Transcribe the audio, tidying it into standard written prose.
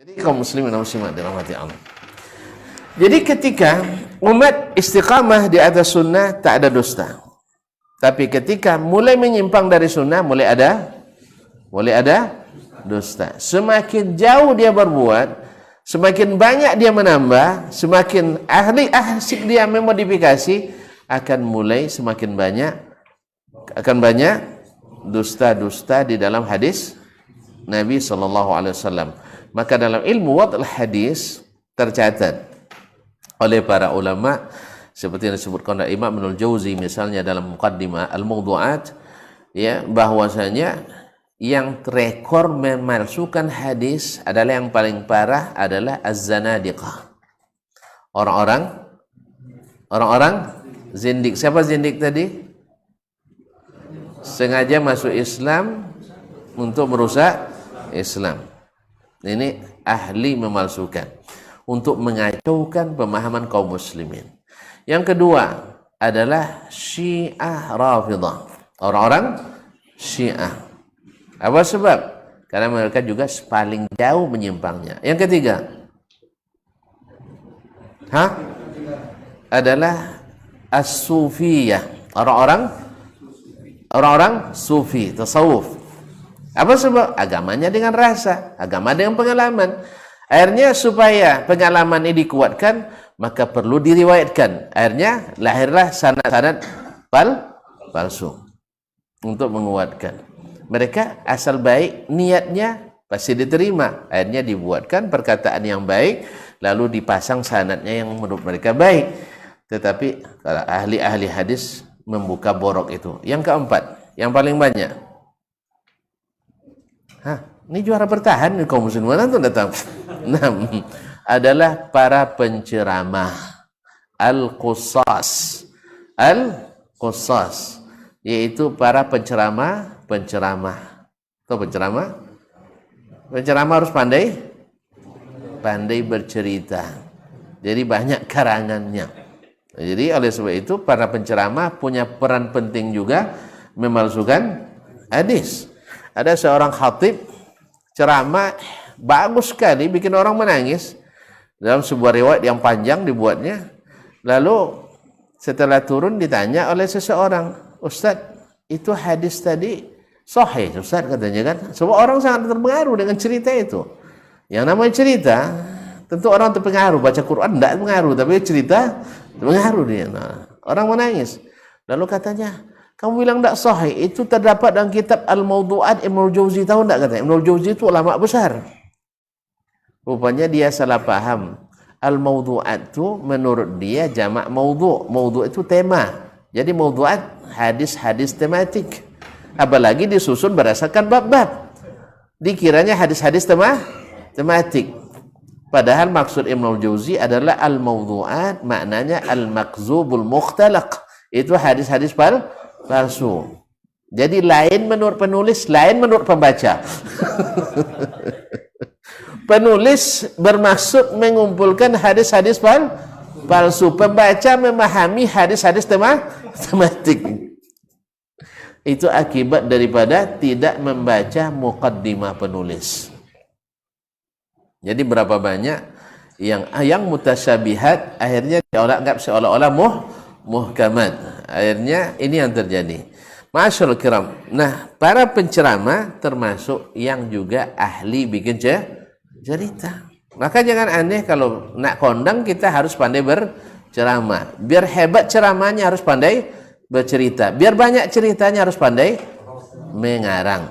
Jadi kaum muslimin dan muslimat dirahmati Allah. Jadi ketika umat istiqamah di atas sunnah tak ada dusta. Tapi ketika mulai menyimpang dari sunnah mulai ada dusta. Semakin jauh dia berbuat, semakin banyak dia menambah, semakin asik dia memodifikasi, akan mulai semakin banyak dusta-dusta di dalam hadis Nabi SAW. Maka dalam ilmu wad'ul hadis tercatat oleh para ulama seperti yang disebutkan oleh Imam Ibnul Jauzi misalnya dalam Muqaddimah Al-Mawdu'at, ya, bahwasanya yang rekor memalsukan hadis adalah yang paling parah adalah az-zanadiqah. Orang-orang zindik. Siapa zindik tadi? Sengaja masuk Islam untuk merusak Islam. Ini ahli memalsukan untuk mengacaukan pemahaman kaum muslimin. Yang kedua adalah Syiah Rafidah. Orang-orang Syiah. Apa sebab? Karena mereka juga paling jauh menyimpangnya. Yang ketiga adalah As-Sufiyah. Orang-orang Sufi, tasawuf. Apa sebab? Agamanya dengan rasa, agama dengan pengalaman. Akhirnya supaya pengalaman ini dikuatkan, maka perlu diriwayatkan. Akhirnya lahirlah sanad-sanad palsu untuk menguatkan. Mereka asal baik niatnya pasti diterima. Akhirnya dibuatkan perkataan yang baik, lalu dipasang sanadnya yang menurut mereka baik. Tetapi kalau ahli-ahli hadis membuka borok itu. Yang keempat, yang paling banyak. Ini juara bertahan nih kaum muslimin tuh datang. Nah, adalah para penceramah al-qussas, yaitu para penceramah. Atau penceramah harus pandai bercerita. Jadi banyak karangannya. Jadi oleh sebab itu para penceramah punya peran penting juga memalsukan hadis. Ada seorang khatib ceramah bagus sekali, bikin orang menangis dalam sebuah riwayat yang panjang dibuatnya. Lalu setelah turun ditanya oleh seseorang, "Ustadz, itu hadis tadi sahih, Ustadz," katanya kan. Semua orang sangat terpengaruh dengan cerita itu. Yang namanya cerita, tentu orang terpengaruh. Baca Quran tidak terpengaruh, tapi cerita terpengaruh dia. Nah, orang menangis. Lalu katanya, "Kamu bilang tidak sahih, itu terdapat dalam kitab Al-Mawdu'at Ibnul Jauzi." Tahu tidak katanya? Ibnul Jauzi itu ulama besar. Rupanya dia salah paham. Al-Mawdu'at itu menurut dia jamak mawdu'. Mawdu' itu tema. Jadi mawdu'at hadis-hadis tematik. Apalagi disusun berdasarkan bab-bab. Dikiranya hadis-hadis tematik. Padahal maksud Ibnul Jauzi adalah al-mawdu'at, maknanya al-makzubul mukhtalaq. Itu hadis-hadis palsu. Jadi lain menurut penulis, lain menurut pembaca. Penulis bermaksud mengumpulkan hadis-hadis palsu. Pembaca memahami hadis-hadis tematik. Itu akibat daripada tidak membaca muqaddimah penulis. Jadi berapa banyak yang mutasyabihat akhirnya dianggap seolah-olah muhkamat. Akhirnya ini yang terjadi. Ma'asyiral kiram. Nah, para penceramah termasuk yang juga ahli bikin cerita. Maka jangan aneh kalau nak kondang kita harus pandai berceramah. Biar hebat ceramahnya harus pandai bercerita. Biar banyak ceritanya harus pandai mengarang.